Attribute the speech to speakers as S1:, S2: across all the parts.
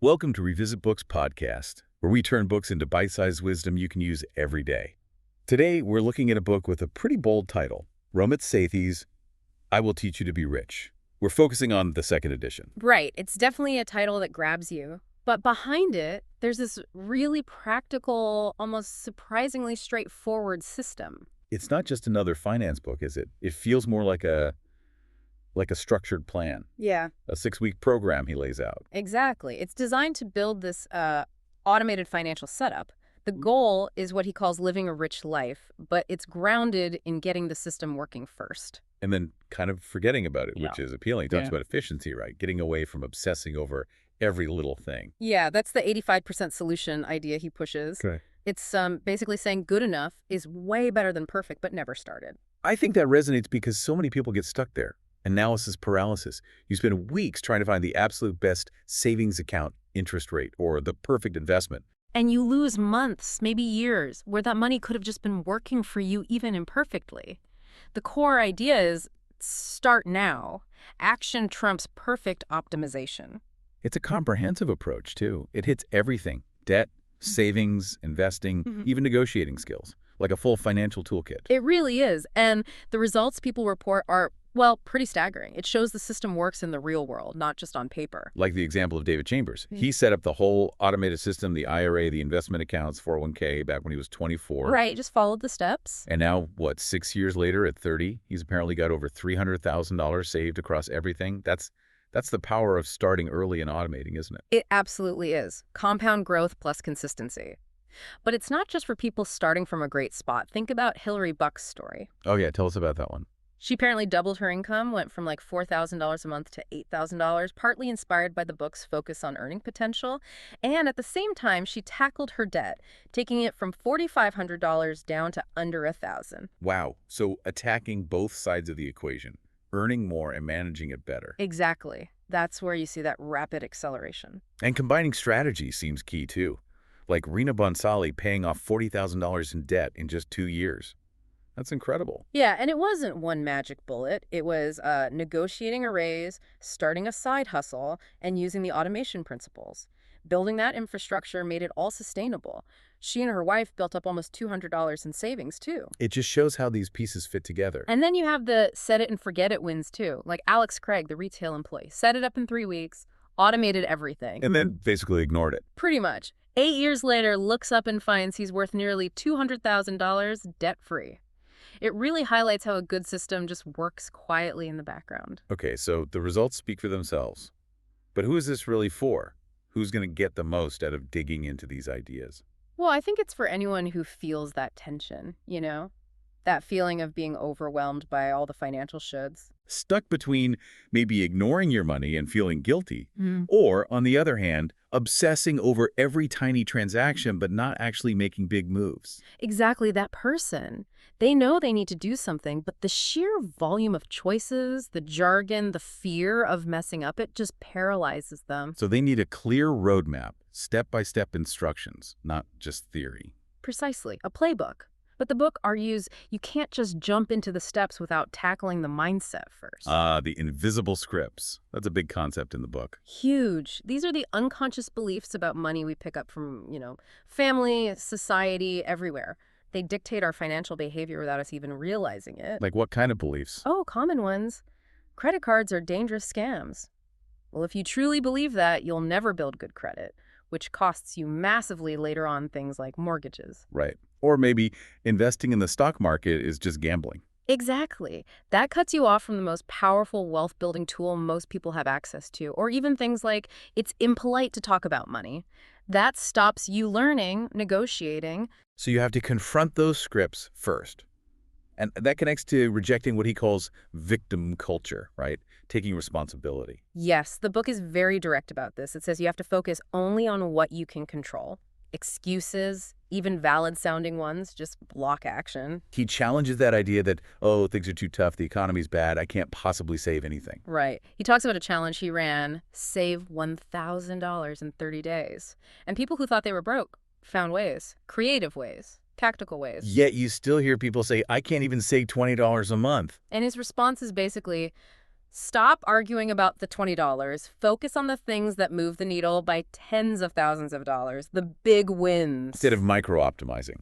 S1: Welcome to Revisit Books podcast, where we turn books into bite-sized wisdom you can use every day. Today, we're looking at a book with a pretty bold title, Ramit Sethi's I Will Teach You to Be Rich. We're focusing on the second edition.
S2: Right. It's definitely a title that grabs you. But behind it, there's this really practical, almost surprisingly straightforward system.
S1: It's not just another finance book, is it? It feels more like a structured plan.
S2: Yeah.
S1: A 6-week program he lays out.
S2: Exactly. It's designed to build this automated financial setup. The goal is what he calls living a rich life, but it's grounded in getting the system working first.
S1: And then kind of forgetting about it, which is appealing. He talks
S2: Yeah.
S1: about efficiency, right? Getting away from obsessing over every little thing.
S2: Yeah, that's the 85% solution idea he pushes.
S1: Okay.
S2: It's basically saying good enough is way better than perfect, but never started.
S1: I think that resonates because so many people get stuck there. Analysis paralysis. You spend weeks trying to find the absolute best savings account interest rate or the perfect investment.
S2: And you lose months, maybe years, where that money could have just been working for you even imperfectly. The core idea is start now. Action trumps perfect optimization.
S1: It's a comprehensive approach, too. It hits everything. Debt, savings, investing, even negotiating skills. Like a full financial toolkit.
S2: It really is. And the results people report are, well, pretty staggering. It shows the system works in the real world, not just on paper.
S1: Like the example of David Chambers. He set up the whole automated system, the IRA, the investment accounts, 401k, back when he was 24.
S2: Right, just followed the steps.
S1: And now, 6 years later at 30, he's apparently got over $300,000 saved across everything. That's the power of starting early and automating, isn't it?
S2: It absolutely is. Compound growth plus consistency. But it's not just for people starting from a great spot. Think about Hillary Buck's story.
S1: Oh, yeah. Tell us about that one.
S2: She apparently doubled her income, went from like $4,000 a month to $8,000, partly inspired by the book's focus on earning potential. And at the same time, she tackled her debt, taking it from $4,500 down to under $1,000.
S1: Wow. So attacking both sides of the equation, earning more and managing it better.
S2: Exactly. That's where you see that rapid acceleration.
S1: And combining strategy seems key, too. Like Rina Bonsali paying off $40,000 in debt in just 2 years. That's incredible.
S2: Yeah, and it wasn't one magic bullet. It was negotiating a raise, starting a side hustle, and using the automation principles. Building that infrastructure made it all sustainable. She and her wife built up almost $200 in savings, too.
S1: It just shows how these pieces fit together.
S2: And then you have the set it and forget it wins, too. Like Alex Craig, the retail employee, set it up in 3 weeks, automated everything.
S1: And then basically ignored it.
S2: Pretty much. 8 years later, looks up and finds he's worth nearly $200,000 debt-free. It really highlights how a good system just works quietly in the background.
S1: Okay, so the results speak for themselves. But who is this really for? Who's going to get the most out of digging into these ideas?
S2: Well, I think it's for anyone who feels that tension, you know? That feeling of being overwhelmed by all the financial shoulds.
S1: Stuck between maybe ignoring your money and feeling guilty, or, on the other hand, obsessing over every tiny transaction but not actually making big moves.
S2: Exactly, that person. They know they need to do something, but the sheer volume of choices, the jargon, the fear of messing up, it just paralyzes them.
S1: So they need a clear roadmap, step-by-step instructions, not just theory.
S2: Precisely, a playbook. But the book argues you can't just jump into the steps without tackling the mindset first.
S1: The invisible scripts. That's a big concept in the book.
S2: Huge. These are the unconscious beliefs about money we pick up from, family, society, everywhere. They dictate our financial behavior without us even realizing it.
S1: Like what kind of beliefs?
S2: Oh, common ones. Credit cards are dangerous scams. Well, if you truly believe that, you'll never build good credit, which costs you massively later on things like mortgages.
S1: Right. Or maybe investing in the stock market is just gambling.
S2: Exactly. That cuts you off from the most powerful wealth-building tool most people have access to, or even things like it's impolite to talk about money. That stops you learning, negotiating.
S1: So you have to confront those scripts first. And that connects to rejecting what he calls victim culture, right? Taking responsibility.
S2: Yes, the book is very direct about this. It says you have to focus only on what you can control. Excuses, even valid-sounding ones, just block action.
S1: He challenges that idea that, things are too tough, the economy's bad, I can't possibly save anything.
S2: Right. He talks about a challenge he ran, save $1,000 in 30 days. And people who thought they were broke found ways, creative ways, tactical ways.
S1: Yet you still hear people say, I can't even save $20 a month.
S2: And his response is basically, Stop arguing about the $20. Focus on the things that move the needle by tens of thousands of dollars, the big wins.
S1: Instead of micro-optimizing,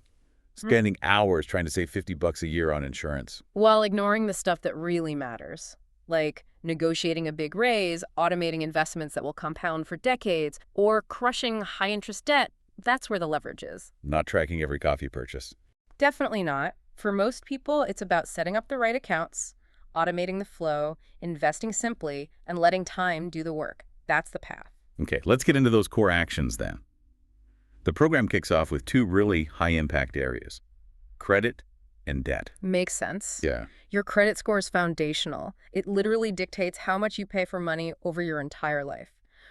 S1: spending hours trying to save $50 a year on insurance.
S2: While ignoring the stuff that really matters, like negotiating a big raise, automating investments that will compound for decades, or crushing high-interest debt. That's where the leverage is.
S1: Not tracking every coffee purchase.
S2: Definitely not. For most people, it's about setting up the right accounts, automating the flow, investing simply, and letting time do the work. That's the path.
S1: Okay, let's get into those core actions then. The program kicks off with two really high-impact areas: credit and debt.
S2: Makes sense.
S1: Yeah.
S2: Your credit score is foundational. It literally dictates how much you pay for money over your entire life.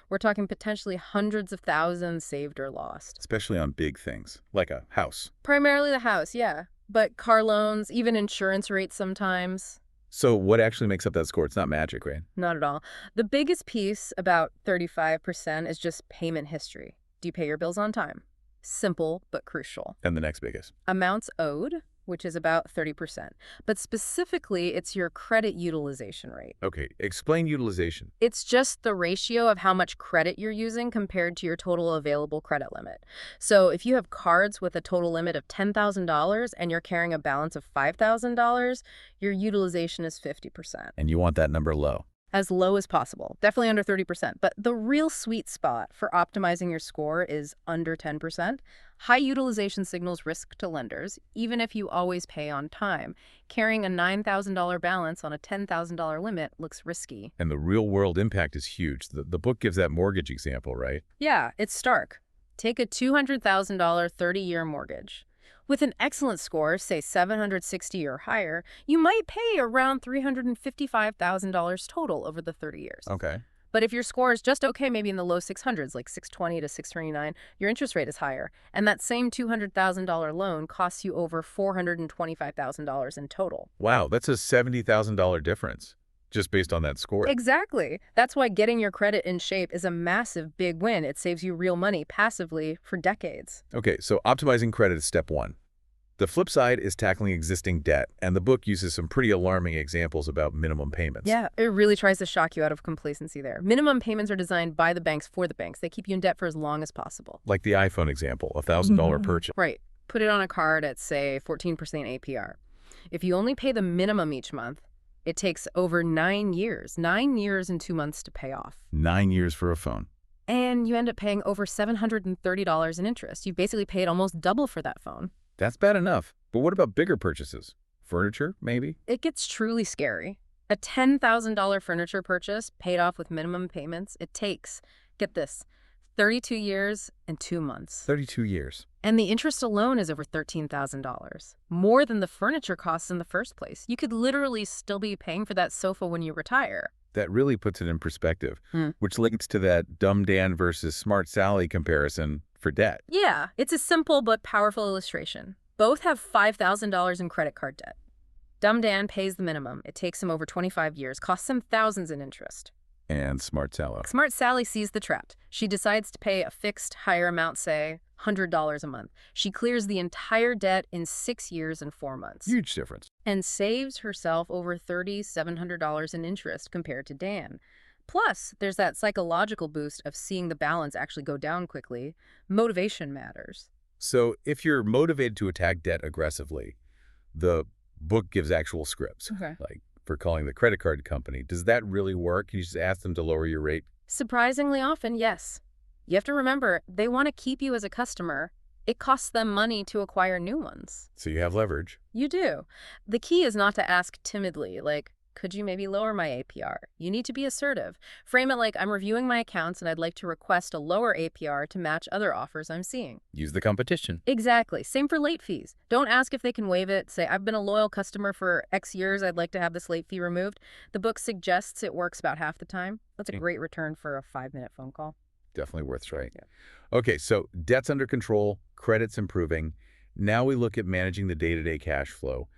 S2: We're talking potentially hundreds of thousands saved or lost.
S1: Especially on big things, like a house.
S2: Primarily the house, yeah. But car loans, even insurance rates sometimes.
S1: So what actually makes up that score? It's not magic, right?
S2: Not at all. The biggest piece, about 35%, is just payment history. Do you pay your bills on time? Simple, but crucial.
S1: And the next biggest?
S2: Amounts owed, which is about 30%. But specifically, it's your credit utilization rate.
S1: Okay, explain utilization.
S2: It's just the ratio of how much credit you're using compared to your total available credit limit. So if you have cards with a total limit of $10,000 and you're carrying a balance of $5,000, your utilization is 50%.
S1: And you want that number low.
S2: As low as possible, definitely under 30%. But the real sweet spot for optimizing your score is under 10%. High utilization signals risk to lenders, even if you always pay on time. Carrying a $9,000 balance on a $10,000 limit looks risky.
S1: And the real-world impact is huge. The book gives that mortgage example, right?
S2: Yeah, it's stark. Take a $200,000 30-year mortgage. With an excellent score, say 760 or higher, you might pay around $355,000 total over the 30 years.
S1: Okay.
S2: But if your score is just okay, maybe in the low 600s, like 620 to 629, your interest rate is higher. And that same $200,000 loan costs you over $425,000 in total.
S1: Wow, that's a $70,000 difference just based on that score.
S2: Exactly. That's why getting your credit in shape is a massive big win. It saves you real money passively for decades.
S1: Okay, so optimizing credit is step one. The flip side is tackling existing debt, and the book uses some pretty alarming examples about minimum payments.
S2: Yeah, it really tries to shock you out of complacency there. Minimum payments are designed by the banks for the banks. They keep you in debt for as long as possible.
S1: Like the iPhone example, a $1,000 purchase.
S2: Right. Put it on a card at, say, 14% APR. If you only pay the minimum each month, it takes over 9 years. 9 years and 2 months to pay off.
S1: 9 years for a phone.
S2: And you end up paying over $730 in interest. You've basically paid almost double for that phone.
S1: That's bad enough. But what about bigger purchases? Furniture, maybe?
S2: It gets truly scary. A $10,000 furniture purchase paid off with minimum payments, it takes, get this, 32 years and 2 months.
S1: 32 years.
S2: And the interest alone is over $13,000, more than the furniture costs in the first place. You could literally still be paying for that sofa when you retire.
S1: That really puts it in perspective, which links to that Dumb Dan versus Smart Sally comparison for debt.
S2: Yeah, it's a simple but powerful illustration. Both have $5,000 in credit card debt. Dumb Dan pays the minimum. It takes him over 25 years, costs him thousands in interest.
S1: And Smart Sally.
S2: Smart Sally sees the trap. She decides to pay a fixed higher amount, say $100 a month. She clears the entire debt in 6 years and 4 months.
S1: Huge difference.
S2: And saves herself over $3,700 in interest compared to Dan. Plus, there's that psychological boost of seeing the balance actually go down quickly. Motivation matters.
S1: So if you're motivated to attack debt aggressively, the book gives actual scripts.
S2: Okay.
S1: Like for calling the credit card company. Does that really work? Can you just ask them to lower your rate?
S2: Surprisingly often, yes. You have to remember, they want to keep you as a customer. It costs them money to acquire new ones.
S1: So you have leverage.
S2: You do. The key is not to ask timidly, like, could you maybe lower my APR? You need to be assertive. Frame it like, I'm reviewing my accounts and I'd like to request a lower APR to match other offers I'm seeing.
S1: Use the competition.
S2: Exactly. Same for late fees. Don't ask if they can waive it. Say, I've been a loyal customer for X years. I'd like to have this late fee removed. The book suggests it works about half the time. That's a great return for a 5-minute phone call.
S1: Definitely worth trying.
S2: Yeah.
S1: Okay, so debt's under control, credit's improving. Now we look at managing the day-to-day cash flow.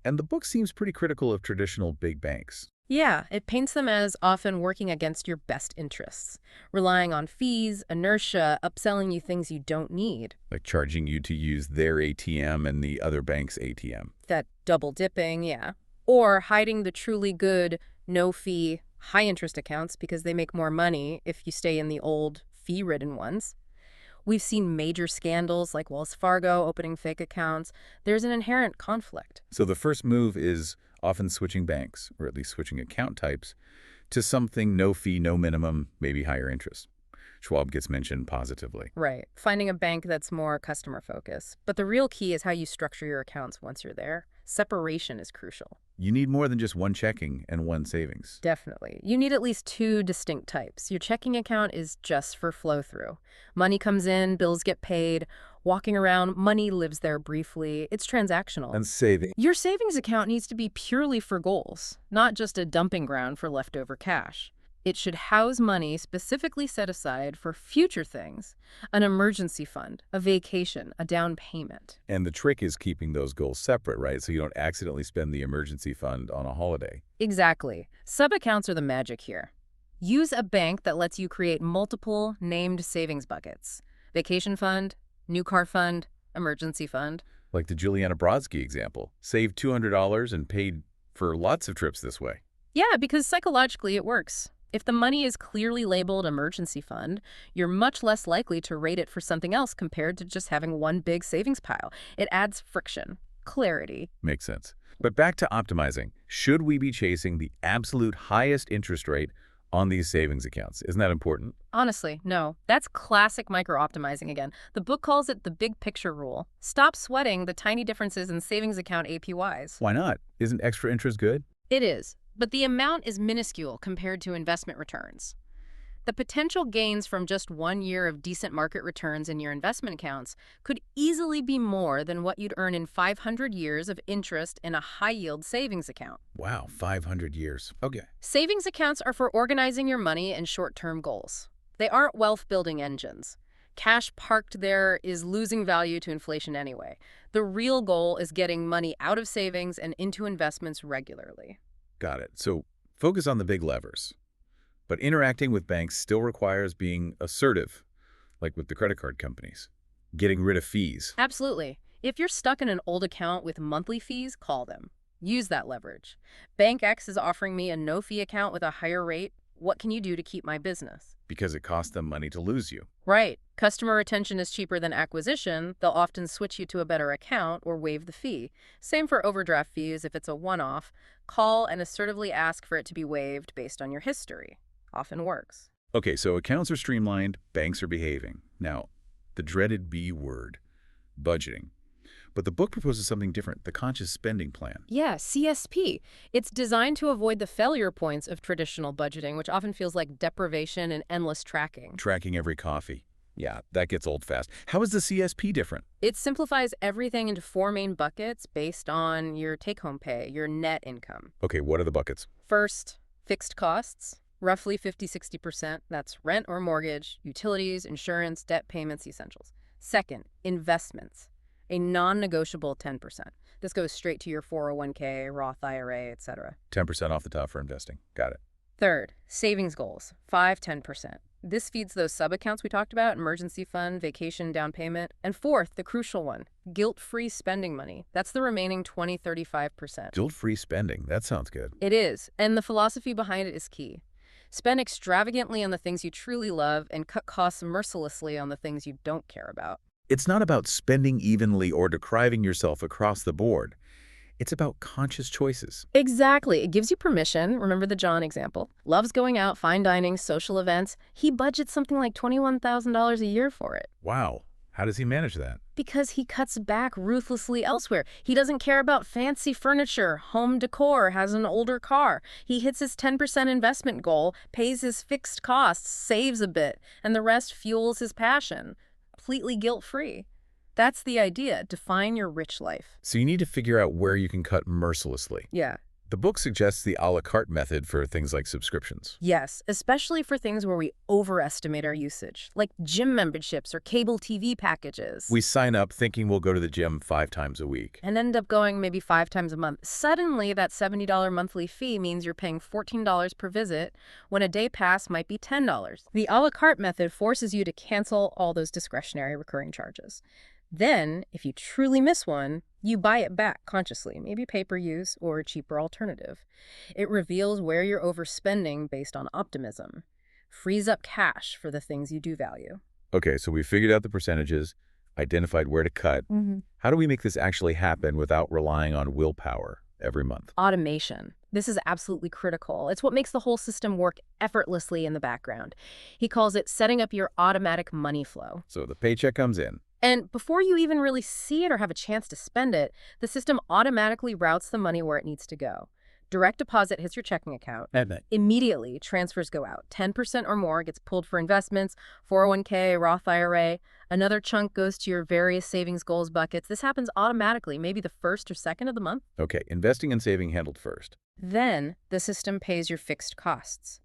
S1: And the book seems pretty critical of traditional big banks.
S2: Yeah, it paints them as often working against your best interests, relying on fees, inertia, upselling you things you don't need.
S1: Like charging you to use their ATM and the other bank's ATM.
S2: That double dipping, yeah. Or hiding the truly good, no-fee, high-interest accounts because they make more money if you stay in the old, fee-ridden ones. We've seen major scandals like Wells Fargo opening fake accounts. There's an inherent conflict.
S1: So the first move is often switching banks, or at least switching account types, to something no fee, no minimum, maybe higher interest. Schwab gets mentioned positively.
S2: Right. Finding a bank that's more customer-focused. But the real key is how you structure your accounts once you're there. Separation is crucial.
S1: You need more than just one checking and one savings.
S2: Definitely. You need at least two distinct types. Your checking account is just for flow-through. Money comes in, bills get paid. Walking around, money lives there briefly. It's transactional.
S1: And saving.
S2: Your savings account needs to be purely for goals, not just a dumping ground for leftover cash. It should house money specifically set aside for future things, an emergency fund, a vacation, a down payment.
S1: And the trick is keeping those goals separate, right? So you don't accidentally spend the emergency fund on a holiday.
S2: Exactly. Sub-accounts are the magic here. Use a bank that lets you create multiple named savings buckets. Vacation fund, new car fund, emergency fund.
S1: Like the Juliana Brodsky example. Saved $200 and paid for lots of trips this way.
S2: Yeah, because psychologically it works. If the money is clearly labeled emergency fund, you're much less likely to rate it for something else compared to just having one big savings pile. It adds friction, clarity.
S1: Makes sense. But back to optimizing. Should we be chasing the absolute highest interest rate on these savings accounts? Isn't that important?
S2: Honestly, no. That's classic micro-optimizing again. The book calls it the big picture rule. Stop sweating the tiny differences in savings account APYs.
S1: Why not? Isn't extra interest good?
S2: It is. But the amount is minuscule compared to investment returns. The potential gains from just 1 year of decent market returns in your investment accounts could easily be more than what you'd earn in 500 years of interest in a high-yield savings account.
S1: Wow, 500 years. Okay.
S2: Savings accounts are for organizing your money and short-term goals. They aren't wealth-building engines. Cash parked there is losing value to inflation anyway. The real goal is getting money out of savings and into investments regularly.
S1: Got it. So focus on the big levers. But interacting with banks still requires being assertive, like with the credit card companies, getting rid of fees.
S2: Absolutely. If you're stuck in an old account with monthly fees, call them. Use that leverage. Bank X is offering me a no-fee account with a higher rate. What can you do to keep my business?
S1: Because it costs them money to lose you.
S2: Right. Customer retention is cheaper than acquisition. They'll often switch you to a better account or waive the fee. Same for overdraft fees if it's a one-off. Call and assertively ask for it to be waived based on your history. Often works.
S1: Okay, so accounts are streamlined, banks are behaving. Now, the dreaded B word, budgeting. But the book proposes something different, the conscious spending plan.
S2: Yeah, CSP. It's designed to avoid the failure points of traditional budgeting, which often feels like deprivation and endless tracking.
S1: Tracking every coffee. Yeah, that gets old fast. How is the CSP different?
S2: It simplifies everything into 4 main buckets based on your take-home pay, your net income.
S1: Okay, what are the buckets?
S2: First, fixed costs, roughly 50–60%. That's rent or mortgage, utilities, insurance, debt payments, essentials. Second, investments, a non-negotiable 10%. This goes straight to your 401k, Roth IRA, etc.
S1: 10% off the top for investing. Got it.
S2: Third, savings goals, 5–10%. This feeds those sub-accounts we talked about, emergency fund, vacation, down payment. And fourth, the crucial one, guilt-free spending money. That's the remaining 20–35%.
S1: Guilt-free spending. That sounds good.
S2: It is, and the philosophy behind it is key. Spend extravagantly on the things you truly love and cut costs mercilessly on the things you don't care about.
S1: It's not about spending evenly or depriving yourself across the board. It's about conscious choices.
S2: Exactly. It gives you permission. Remember the John example. Loves going out, fine dining, social events. He budgets something like $21,000 a year for it.
S1: Wow. How does he manage that?
S2: Because he cuts back ruthlessly elsewhere. He doesn't care about fancy furniture, home decor, has an older car. He hits his 10% investment goal, pays his fixed costs, saves a bit, and the rest fuels his passion. Completely guilt-free. That's the idea. Define your rich life.
S1: So you need to figure out where you can cut mercilessly.
S2: Yeah.
S1: The book suggests the a la carte method for things like subscriptions.
S2: Yes, especially for things where we overestimate our usage, like gym memberships or cable TV packages.
S1: We sign up thinking we'll go to the gym 5 times a week.
S2: And end up going maybe 5 times a month. Suddenly, that $70 monthly fee means you're paying $14 per visit when a day pass might be $10. The a la carte method forces you to cancel all those discretionary recurring charges. Then, if you truly miss one, you buy it back consciously, maybe pay-per-use or a cheaper alternative. It reveals where you're overspending based on optimism. Frees up cash for the things you do value.
S1: Okay, so we figured out the percentages, identified where to cut. How do we make this actually happen without relying on willpower every month?
S2: Automation. This is absolutely critical. It's what makes the whole system work effortlessly in the background. He calls it setting up your automatic money flow.
S1: So the paycheck comes in.
S2: And before you even really see it or have a chance to spend it, the system automatically routes the money where it needs to go. Direct deposit hits your checking account. Immediately, transfers go out. 10% or more gets pulled for investments, 401k, Roth IRA. Another chunk goes to your various savings goals buckets. This happens automatically, maybe the first or second of the month.
S1: Okay, investing and saving handled first.
S2: Then, the system pays your fixed costs.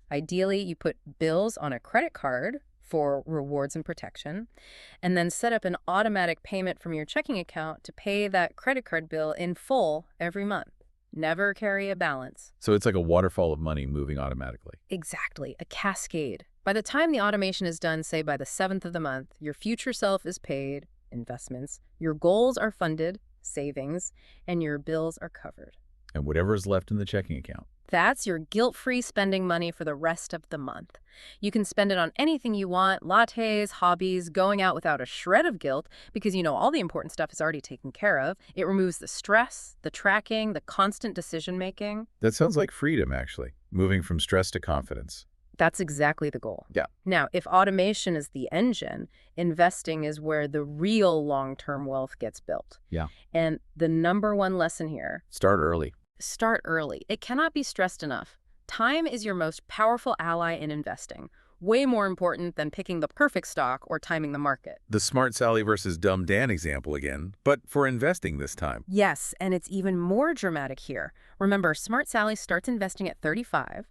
S2: Ideally, you put bills on a credit card for rewards and protection, and then set up an automatic payment from your checking account to pay that credit card bill in full every month. Never carry a balance.
S1: So it's like a waterfall of money moving automatically.
S2: Exactly, a cascade. By the time the automation is done, say by the 7th of the month, your future self is paid, investments, your goals are funded, savings, and your bills are covered.
S1: And whatever is left in the checking account.
S2: That's your guilt-free spending money for the rest of the month. You can spend it on anything you want, lattes, hobbies, going out without a shred of guilt, because you know all the important stuff is already taken care of. It removes the stress, the tracking, the constant decision-making.
S1: That sounds like freedom, actually. Moving from stress to confidence.
S2: That's exactly the goal.
S1: Yeah.
S2: Now, if automation is the engine, investing is where the real long-term wealth gets built.
S1: Yeah.
S2: And the number one lesson here:
S1: Start early.
S2: start early. It cannot be stressed enough. Time is your most powerful ally in investing, way more important than picking the perfect stock or timing the market.
S1: The smart Sally versus dumb Dan example again, but for investing this time.
S2: Yes, and it's even more dramatic here. Remember, Smart Sally starts investing at 35,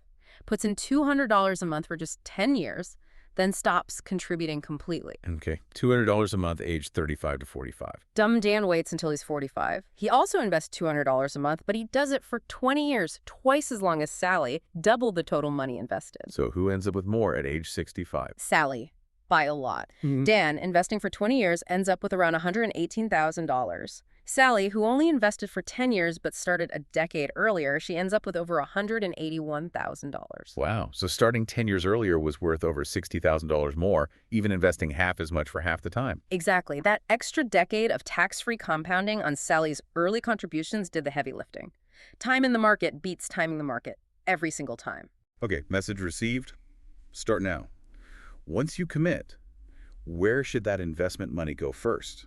S2: puts in $200 a month for just 10 years, then stops contributing completely.
S1: Okay, $200 a month, age 35 to 45.
S2: Dumb Dan waits until he's 45. He also invests $200 a month, but he does it for 20 years, twice as long as Sally, double the total money invested.
S1: So who ends up with more at age 65?
S2: Sally, by a lot. Dan, investing for 20 years, ends up with around $118,000. Sally, who only invested for 10 years but started a decade earlier, she ends up with over $181,000.
S1: Wow, so starting 10 years earlier was worth over $60,000 more, even investing half as much for half the time.
S2: Exactly. That extra decade of tax-free compounding on Sally's early contributions did the heavy lifting. Time in the market beats timing the market every single time.
S1: Okay, message received. Start now. Once you commit, where should that investment money go first?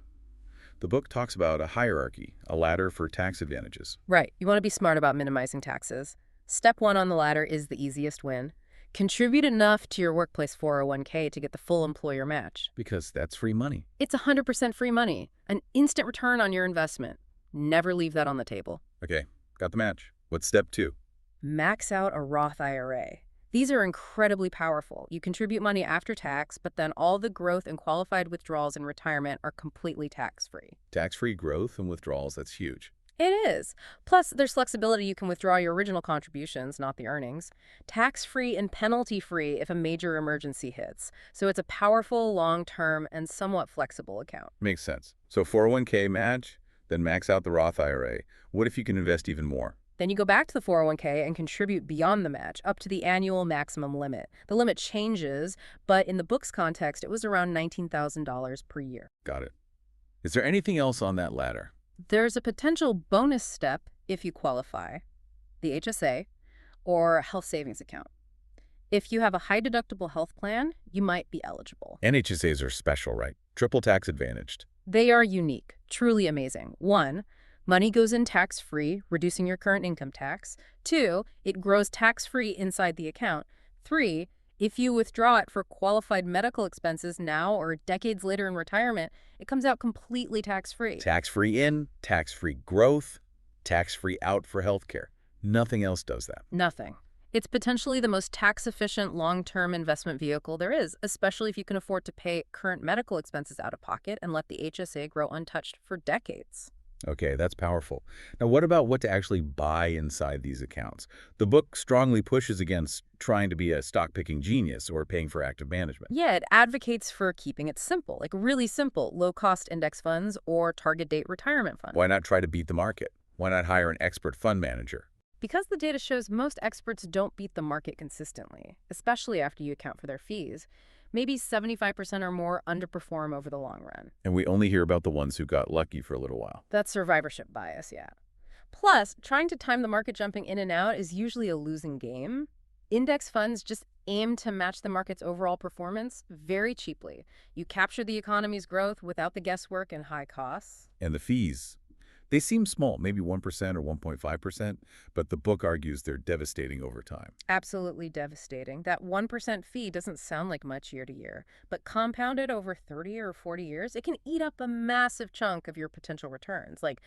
S1: The book talks about a hierarchy, a ladder for tax advantages.
S2: Right. You want to be smart about minimizing taxes. Step 1 on the ladder is the easiest win. Contribute enough to your workplace 401k to get the full employer match.
S1: Because that's free money.
S2: It's 100% free money, an instant return on your investment. Never leave that on the table.
S1: Okay, got the match. What's step 2?
S2: Max out a Roth IRA. These are incredibly powerful. You contribute money after tax, but then all the growth and qualified withdrawals in retirement are completely tax-free.
S1: Tax-free growth and withdrawals, that's huge.
S2: It is. Plus, there's flexibility. You can withdraw your original contributions, not the earnings. Tax-free and penalty-free if a major emergency hits. So it's a powerful, long-term, and somewhat flexible account.
S1: Makes sense. So 401k match, then max out the Roth IRA. What if you can invest even more?
S2: Then you go back to the 401k and contribute beyond the match, up to the annual maximum limit. The limit changes, but in the book's context, it was around $19,000 per year.
S1: Got it. Is there anything else on that ladder?
S2: There's a potential bonus step if you qualify, the HSA, or health savings account. If you have a high-deductible health plan, you might be eligible.
S1: NHSAs are special, right? Triple tax advantaged.
S2: They are unique, truly amazing. 1, money goes in tax-free, reducing your current income tax. 2, it grows tax-free inside the account. 3, if you withdraw it for qualified medical expenses now or decades later in retirement, it comes out completely tax-free.
S1: Tax-free in, tax-free growth, tax-free out for healthcare. Nothing else does that.
S2: Nothing. It's potentially the most tax-efficient long-term investment vehicle there is, especially if you can afford to pay current medical expenses out of pocket and let the HSA grow untouched for decades.
S1: Okay, that's powerful. Now, what about what to actually buy inside these accounts? The book strongly pushes against trying to be a stock-picking genius or paying for active management.
S2: Yeah, it advocates for keeping it simple, like really simple, low-cost index funds or target date retirement funds.
S1: Why not try to beat the market? Why not hire an expert fund manager?
S2: Because the data shows most experts don't beat the market consistently, especially after you account for their fees. Maybe 75% or more underperform over the long run.
S1: And we only hear about the ones who got lucky for a little while.
S2: That's survivorship bias, yeah. Plus, trying to time the market jumping in and out is usually a losing game. Index funds just aim to match the market's overall performance very cheaply. You capture the economy's growth without the guesswork and high costs.
S1: And the fees, they seem small, maybe 1% or 1.5%, but the book argues they're devastating over time.
S2: Absolutely devastating. That 1% fee doesn't sound like much year to year, but compounded over 30 or 40 years, it can eat up a massive chunk of your potential returns. Like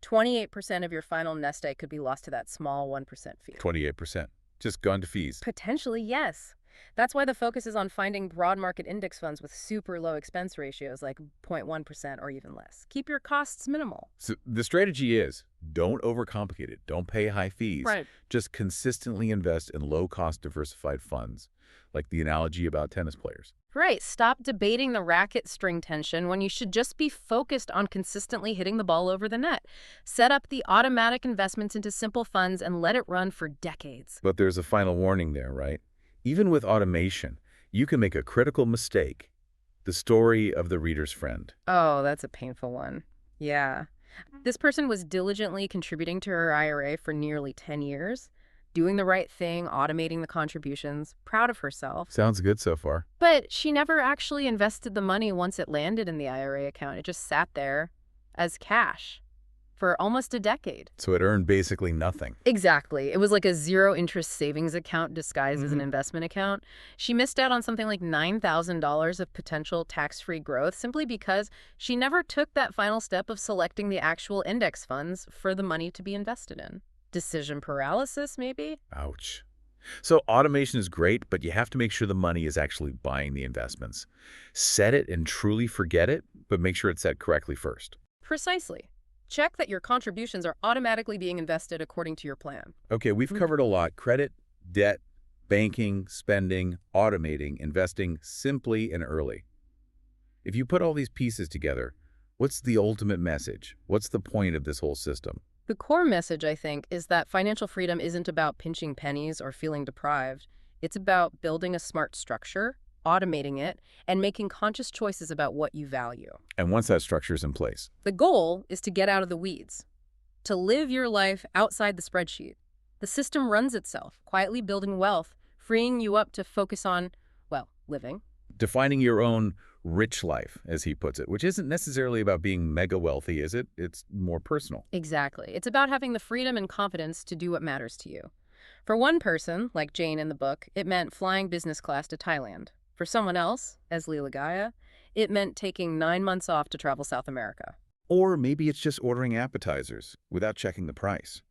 S2: 28% of your final nest egg could be lost to that small 1% fee.
S1: 28%. Just gone to fees.
S2: Potentially, yes. That's why the focus is on finding broad market index funds with super low expense ratios like 0.1% or even less. Keep your costs minimal.
S1: So the strategy is don't overcomplicate it. Don't pay high fees.
S2: Right.
S1: Just consistently invest in low-cost diversified funds, like the analogy about tennis players.
S2: Right. Stop debating the racket string tension when you should just be focused on consistently hitting the ball over the net. Set up the automatic investments into simple funds and let it run for decades.
S1: But there's a final warning there, right? Even with automation, you can make a critical mistake. The story of the reader's friend.
S2: Oh, that's a painful one. Yeah. This person was diligently contributing to her IRA for nearly 10 years, doing the right thing, automating the contributions, proud of herself.
S1: Sounds good so far.
S2: But she never actually invested the money once it landed in the IRA account. It just sat there as cash for almost a decade.
S1: So it earned basically nothing.
S2: Exactly. It was like a zero-interest savings account disguised as an investment account. She missed out on something like $9,000 of potential tax-free growth simply because she never took that final step of selecting the actual index funds for the money to be invested in. Decision paralysis, maybe?
S1: Ouch. So automation is great, but you have to make sure the money is actually buying the investments. Set it and truly forget it, but make sure it's set correctly first.
S2: Precisely. Check that your contributions are automatically being invested according to your plan.
S1: Okay, we've covered a lot. Credit, debt, banking, spending, automating, investing simply and early. If you put all these pieces together, what's the ultimate message? What's the point of this whole system?
S2: The core message, I think, is that financial freedom isn't about pinching pennies or feeling deprived. It's about building a smart structure, automating it, and making conscious choices about what you value.
S1: And once that structure is in place,
S2: The goal is to get out of the weeds, to live your life outside the spreadsheet. The system runs itself, quietly building wealth, freeing you up to focus on, well, living.
S1: defining your own rich life, as he puts it, which isn't necessarily about being mega wealthy, is it? It's more personal.
S2: Exactly. It's about having the freedom and confidence to do what matters to you. For one person, like Jane in the book, it meant flying business class to Thailand. For someone else, as Leela Gaia, it meant taking 9 months off to travel South America.
S1: Or maybe it's just ordering appetizers without checking the price.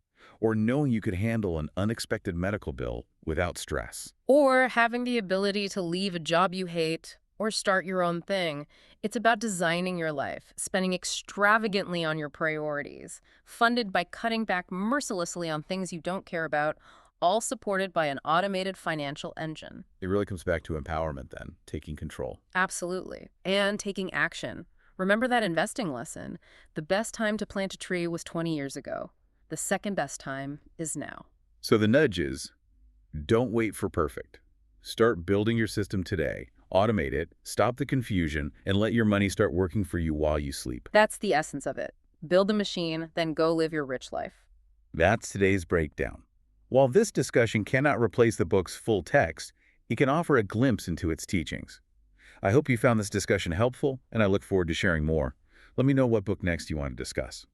S1: Or knowing you could handle an unexpected medical bill without stress.
S2: Or having the ability to leave a job you hate or start your own thing. It's about designing your life, spending extravagantly on your priorities, funded by cutting back mercilessly on things you don't care about, all supported by an automated financial engine.
S1: It really comes back to empowerment then, taking control.
S2: Absolutely. And taking action. Remember that investing lesson. The best time to plant a tree was 20 years ago. The second best time is now.
S1: So the nudge is, don't wait for perfect. Start building your system today. Automate it, stop the confusion, and let your money start working for you while you sleep.
S2: That's the essence of it. Build the machine, then go live your rich life.
S1: That's today's breakdown. While this discussion cannot replace the book's full text, it can offer a glimpse into its teachings. I hope you found this discussion helpful, and I look forward to sharing more. Let me know what book next you want to discuss.